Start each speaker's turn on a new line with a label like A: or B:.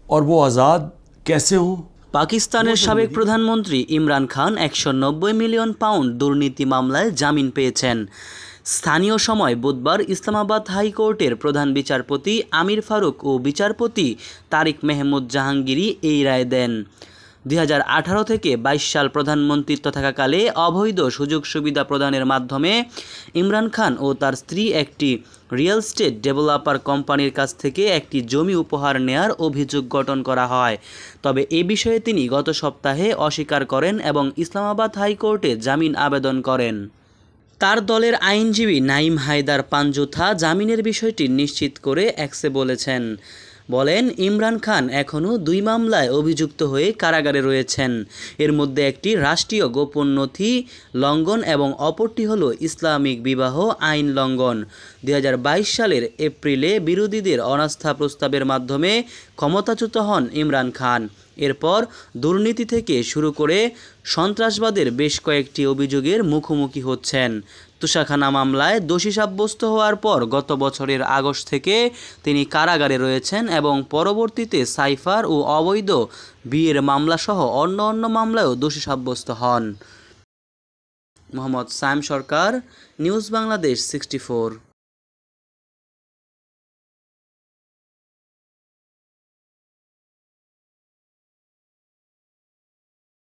A: और वो आज़ाद कैसे हों।
B: পাকিস্তানের সাবেক প্রধানমন্ত্রী ইমরান খান 190 মিলিয়ন পাউন্ড দুর্নীতি মামলায় জামিন পেয়েছেন। স্থানীয় সময় বুধবার ইসলামাবাদ হাইকোর্টের প্রধান বিচারপতি আমির ফারুক ও বিচারপতি তারিক মেহমুদ জাহাঙ্গীরি এই রায় দেন। 2018 থেকে 22 সাল প্রধানমন্ত্রীত্ব থাকাকালে অবৈধ সুযোগ সুবিধা প্রদানের মাধ্যমে ইমরান খান ও তার স্ত্রী একটি রিয়েল এস্টেট ডেভেলপার কোম্পানির কাছ থেকে একটি জমি উপহার নেয়ার অভিযোগ গঠন করা হয়। তবে এ বিষয়ে তিনি গত সপ্তাহে অস্বীকার করেন এবং ইসলামাবাদ হাইকোর্টে জামিন আবেদন করেন। তার দলের আইনজীবী নাঈম হায়দার পাঞ্জুথা জামিনের বিষয়টি নিশ্চিত করে এক্সে বলেন, ইমরান খান এখনও 2 মামলায় অভিযুক্ত হয়ে কারাগারে রয়েছেন। এর মধ্যে একটি রাষ্ট্রীয় গোপন নথি লঙ্ঘন এবং অপরটি হল ইসলামিক বিবাহ আইন লঙ্ঘন। 2022 সালের এপ্রিলে বিরোধীদের অনাস্থা প্রস্তাবের মাধ্যমে ক্ষমতাচ্যুত হন ইমরান খান। এরপর দুর্নীতি থেকে শুরু করে সন্ত্রাসবাদের বেশ কয়েকটি অভিযোগের মুখোমুখি হচ্ছেন। তুষাখানা মামলায় দোষী সাব্যস্ত হওয়ার পর গত বছরের আগস্ট থেকে তিনি কারাগারে রয়েছেন এবং পরবর্তীতে সাইফার ও অবৈধ বিয়ের মামলাসহ অন্য মামলায়ও দোষী সাব্যস্ত হন। মোহাম্মদ সায়েম সরকার, নিউজ বাংলাদেশ 64।